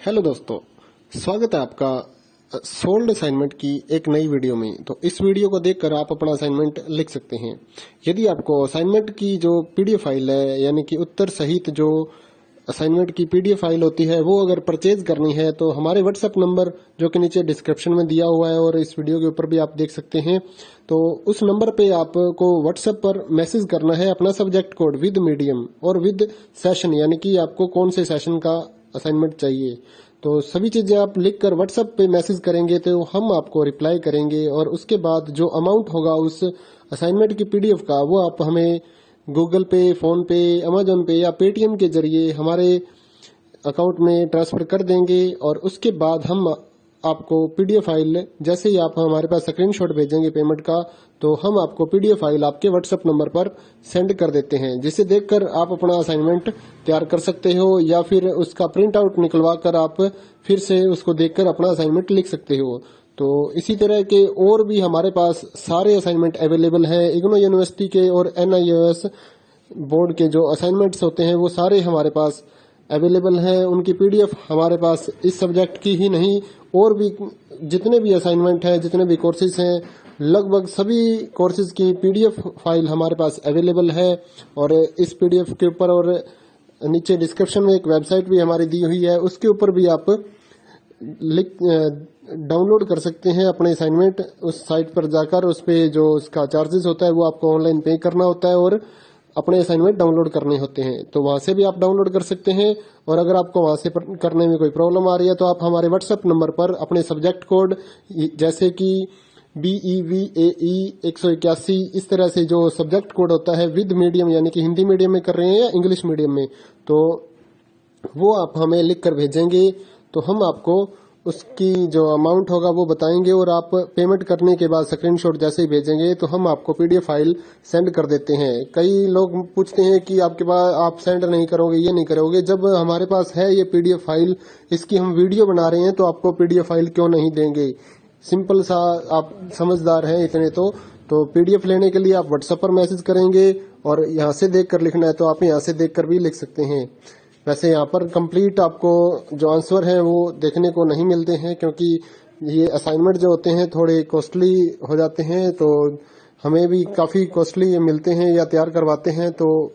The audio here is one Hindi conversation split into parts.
हेलो दोस्तों, स्वागत है आपका सोल्ड असाइनमेंट की एक नई वीडियो में। तो इस वीडियो को देखकर आप अपना असाइनमेंट लिख सकते हैं। यदि आपको असाइनमेंट की जो पीडीएफ फाइल है, यानी कि उत्तर सहित जो असाइनमेंट की पीडीएफ फाइल होती है, वो अगर परचेज करनी है तो हमारे व्हाट्सएप नंबर जो कि नीचे डिस्क्रिप्शन में दिया हुआ है और इस वीडियो के ऊपर भी आप देख सकते हैं, तो उस नंबर पे आपको व्हाट्सएप पर मैसेज करना है अपना सब्जेक्ट कोड विद मीडियम और विद सेशन, यानी कि आपको कौन से सेशन का असाइनमेंट चाहिए। तो सभी चीजें आप लिखकर व्हाट्सएप पे मैसेज करेंगे तो हम आपको रिप्लाई करेंगे और उसके बाद जो अमाउंट होगा उस असाइनमेंट की पीडीएफ का, वो आप हमें गूगल पे, फोन पे, अमेजोन पे या पेटीएम के जरिए हमारे अकाउंट में ट्रांसफर कर देंगे। और उसके बाद हम आपको पीडीएफ फाइल, जैसे ही आप हमारे पास स्क्रीनशॉट भेजेंगे पेमेंट का, तो हम आपको पीडीएफ फाइल आपके व्हाट्सएप नंबर पर सेंड कर देते हैं, जिसे देखकर आप अपना असाइनमेंट तैयार कर सकते हो या फिर उसका प्रिंट आउट निकलवा कर आप फिर से उसको देखकर अपना असाइनमेंट लिख सकते हो। तो इसी तरह के और भी हमारे पास सारे असाइनमेंट अवेलेबल हैं। इग्नो यूनिवर्सिटी के और NIOS बोर्ड के जो असाइनमेंट्स होते हैं वो सारे हमारे पास अवेलेबल हैं। उनकी पीडीएफ हमारे पास इस सब्जेक्ट की ही नहीं, और भी जितने भी असाइनमेंट हैं, जितने भी कोर्सेज हैं, लगभग सभी कोर्सेज की पीडीएफ फाइल हमारे पास अवेलेबल है। और इस पीडीएफ के ऊपर और नीचे डिस्क्रिप्शन में एक वेबसाइट भी हमारी दी हुई है, उसके ऊपर भी आप डाउनलोड कर सकते हैं अपने असाइनमेंट। उस साइट पर जाकर उस पे जो उसका चार्जेस होता है वो आपको ऑनलाइन पे करना होता है और अपने असाइनमेंट डाउनलोड करने होते हैं, तो वहां से भी आप डाउनलोड कर सकते हैं। और अगर आपको वहां से करने में कोई प्रॉब्लम आ रही है तो आप हमारे व्हाट्सएप नंबर पर अपने सब्जेक्ट कोड, जैसे कि BEVAE 181, इस तरह से जो सब्जेक्ट कोड होता है विद मीडियम, यानी कि हिंदी मीडियम में कर रहे हैं या इंग्लिश मीडियम में, तो वो आप हमें लिख कर भेजेंगे तो हम आपको उसकी जो अमाउंट होगा वो बताएंगे। और आप पेमेंट करने के बाद स्क्रीनशॉट जैसे ही भेजेंगे तो हम आपको पीडीएफ फाइल सेंड कर देते हैं। कई लोग पूछते हैं कि आपके पास आप सेंड नहीं करोगे, ये नहीं करोगे। जब हमारे पास है ये पीडीएफ फाइल, इसकी हम वीडियो बना रहे हैं, तो आपको पीडीएफ फाइल क्यों नहीं देंगे। सिंपल सा, आप समझदार हैं इतने तो पीडीएफ लेने के लिए आप व्हाट्सएप पर मैसेज करेंगे और यहाँ से देख कर लिखना है तो आप यहाँ से देख कर भी लिख सकते हैं। वैसे यहाँ पर कंप्लीट आपको जो आंसर है वो देखने को नहीं मिलते हैं, क्योंकि ये असाइनमेंट जो होते हैं थोड़े कॉस्टली हो जाते हैं, तो हमें भी काफी कॉस्टली मिलते हैं या तैयार करवाते हैं, तो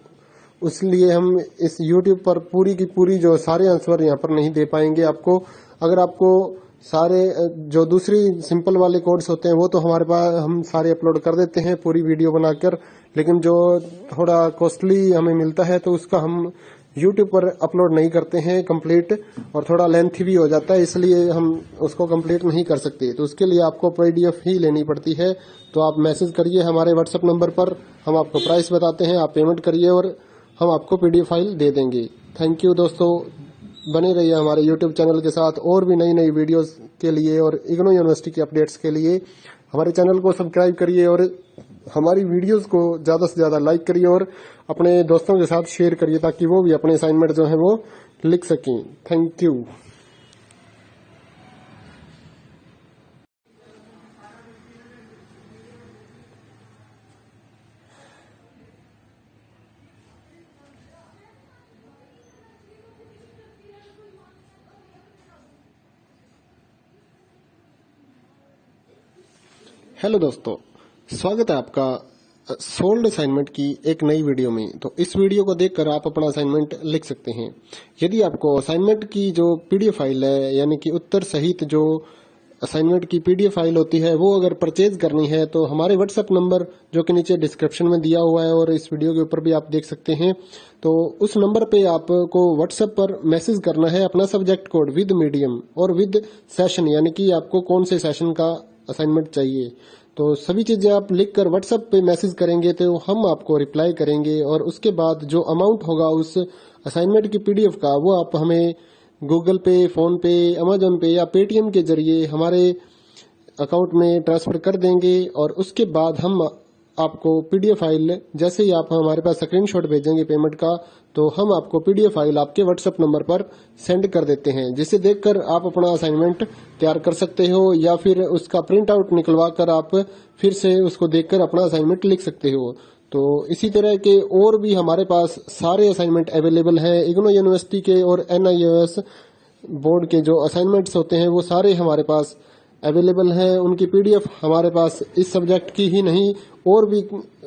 इसलिए हम इस YouTube पर पूरी की पूरी जो सारे आंसर यहाँ पर नहीं दे पाएंगे आपको। अगर आपको सारे जो दूसरी सिंपल वाले कोड्स होते हैं वो तो हमारे पास हम सारे अपलोड कर देते हैं पूरी वीडियो बनाकर, लेकिन जो थोड़ा कॉस्टली हमें मिलता है तो उसका हम YouTube पर अपलोड नहीं करते हैं कंप्लीट, और थोड़ा लेंथी भी हो जाता है, इसलिए हम उसको कंप्लीट नहीं कर सकते। तो उसके लिए आपको पीडीएफ ही लेनी पड़ती है। तो आप मैसेज करिए हमारे व्हाट्सएप नंबर पर, हम आपको प्राइस बताते हैं, आप पेमेंट करिए और हम आपको पीडीएफ फाइल दे देंगे। थैंक यू दोस्तों, बने रहिए हमारे YouTube चैनल के साथ और भी नई नई वीडियोस के लिए और इग्नो यूनिवर्सिटी के अपडेट्स के लिए हमारे चैनल को सब्सक्राइब करिए और हमारी वीडियोस को ज्यादा से ज्यादा लाइक करिए और अपने दोस्तों के साथ शेयर करिए, ताकि वो भी अपने असाइनमेंट जो है वो लिख सकें। Thank you. हेलो दोस्तों, स्वागत है आपका सोल्ड असाइनमेंट की एक नई वीडियो में। तो इस वीडियो को देखकर आप अपना असाइनमेंट लिख सकते हैं। यदि आपको असाइनमेंट की जो पीडीएफ फाइल है, यानी कि उत्तर सहित जो असाइनमेंट की पीडीएफ फाइल होती है, वो अगर परचेज करनी है तो हमारे व्हाट्सएप नंबर जो कि नीचे डिस्क्रिप्शन में दिया हुआ है और इस वीडियो के ऊपर भी आप देख सकते हैं, तो उस नंबर पे आपको व्हाट्सएप पर मैसेज करना है अपना सब्जेक्ट कोड विद मीडियम और विद सेशन, यानी कि आपको कौन से सेशन का असाइनमेंट चाहिए। तो सभी चीजें आप लिखकर व्हाट्सएप पे मैसेज करेंगे तो हम आपको रिप्लाई करेंगे और उसके बाद जो अमाउंट होगा उस असाइनमेंट की पीडीएफ का, वो आप हमें गूगल पे, फोन पे, अमेजोन पे या पेटीएम के जरिए हमारे अकाउंट में ट्रांसफर कर देंगे। और उसके बाद हम आपको पीडीएफ फाइल, जैसे ही आप हमारे पास स्क्रीनशॉट भेजेंगे पेमेंट का, तो हम आपको पीडीएफ फाइल आपके व्हाट्सएप नंबर पर सेंड कर देते हैं, जिसे देखकर आप अपना असाइनमेंट तैयार कर सकते हो या फिर उसका प्रिंट आउट निकलवा कर आप फिर से उसको देखकर अपना असाइनमेंट लिख सकते हो। तो इसी तरह के और भी हमारे पास सारे असाइनमेंट अवेलेबल हैं। इग्नो यूनिवर्सिटी के और NIOS बोर्ड के जो असाइनमेंट्स होते हैं वो सारे हमारे पास अवेलेबल हैं। उनकी पीडीएफ हमारे पास इस सब्जेक्ट की ही नहीं और भी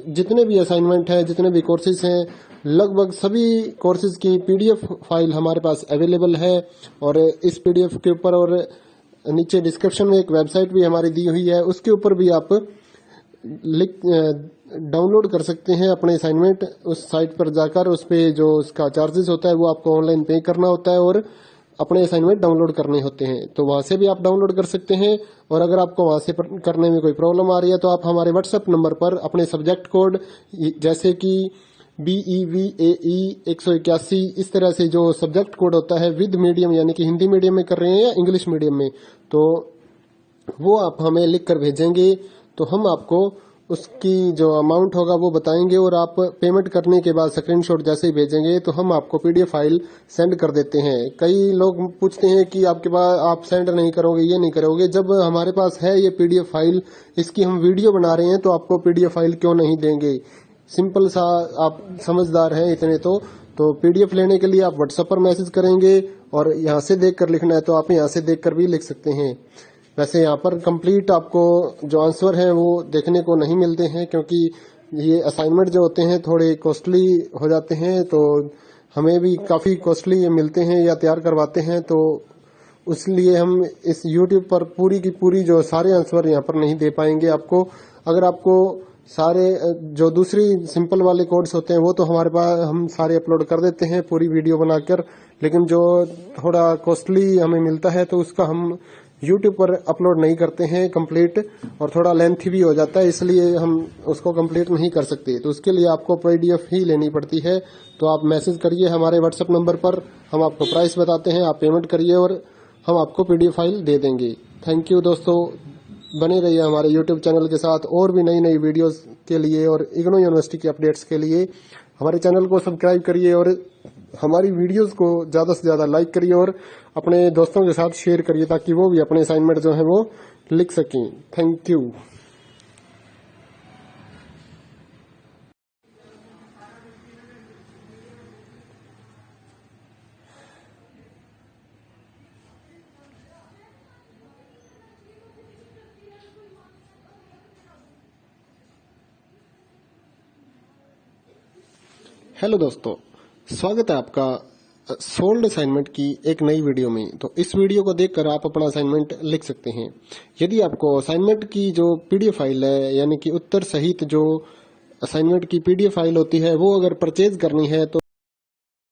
जितने भी असाइनमेंट हैं, जितने भी कोर्सेज हैं, लगभग सभी कोर्सेज की पीडीएफ फाइल हमारे पास अवेलेबल है। और इस पीडीएफ के ऊपर और नीचे डिस्क्रिप्शन में एक वेबसाइट भी हमारी दी हुई है, उसके ऊपर भी आप डाउनलोड कर सकते हैं अपने असाइनमेंट। उस साइट पर जाकर उस पे जो उसका चार्जेस होता है वो आपको ऑनलाइन पे करना होता है और अपने असाइनमेंट डाउनलोड करने होते हैं। तो वहां से भी आप डाउनलोड कर सकते हैं। और अगर आपको वहां से करने में कोई प्रॉब्लम आ रही है तो आप हमारे व्हाट्सएप नंबर पर अपने सब्जेक्ट कोड जैसे कि BEVAE 181 इस तरह से जो सब्जेक्ट कोड होता है विद मीडियम यानी कि हिंदी मीडियम में कर रहे हैं या इंग्लिश मीडियम में, तो वो आप हमें लिख कर भेजेंगे तो हम आपको उसकी जो अमाउंट होगा वो बताएंगे और आप पेमेंट करने के बाद स्क्रीनशॉट जैसे ही भेजेंगे तो हम आपको पीडीएफ फाइल सेंड कर देते हैं। कई लोग पूछते हैं कि आपके पास आप सेंड नहीं करोगे, ये नहीं करोगे। जब हमारे पास है ये पीडीएफ फाइल, इसकी हम वीडियो बना रहे हैं तो आपको पीडीएफ फाइल क्यों नहीं देंगे। सिंपल सा, आप समझदार हैं इतने तो पीडीएफ लेने के लिए आप व्हाट्सएप पर मैसेज करेंगे और यहाँ से देख कर लिखना है तो आप यहाँ से देख कर भी लिख सकते हैं। वैसे यहाँ पर कंप्लीट आपको जो आंसर है वो देखने को नहीं मिलते हैं क्योंकि ये असाइनमेंट जो होते हैं थोड़े कॉस्टली हो जाते हैं, तो हमें भी काफी कॉस्टली ये मिलते हैं या तैयार करवाते हैं, तो इसलिए हम इस YouTube पर पूरी की पूरी जो सारे आंसर यहाँ पर नहीं दे पाएंगे आपको। अगर आपको सारे जो दूसरी सिंपल वाले कोड्स होते हैं वो तो हमारे पास हम सारे अपलोड कर देते हैं पूरी वीडियो बनाकर, लेकिन जो थोड़ा कॉस्टली हमें मिलता है तो उसका हम YouTube पर अपलोड नहीं करते हैं कंप्लीट, और थोड़ा लेंथी भी हो जाता है इसलिए हम उसको कंप्लीट नहीं कर सकते। तो उसके लिए आपको पीडीएफ ही लेनी पड़ती है। तो आप मैसेज करिए हमारे व्हाट्सएप नंबर पर, हम आपको प्राइस बताते हैं, आप पेमेंट करिए और हम आपको पीडीएफ फाइल दे देंगे। थैंक यू दोस्तों, बने रहिए हमारे YouTube चैनल के साथ और भी नई नई वीडियोस के लिए और इग्नू यूनिवर्सिटी के अपडेट्स के लिए हमारे चैनल को सब्सक्राइब करिए और हमारी वीडियोस को ज्यादा से ज्यादा लाइक करिए और अपने दोस्तों के साथ शेयर करिए ताकि वो भी अपने असाइनमेंट जो है वो लिख सकें। Thank you. हेलो दोस्तों, स्वागत है आपका सोल्ड असाइनमेंट की एक नई वीडियो में। तो इस वीडियो को देखकर आप अपना असाइनमेंट लिख सकते हैं। यदि आपको असाइनमेंट की जो पीडीएफ फाइल है यानी कि उत्तर सहित जो असाइनमेंट की पीडीएफ फाइल होती है वो अगर परचेज करनी है तो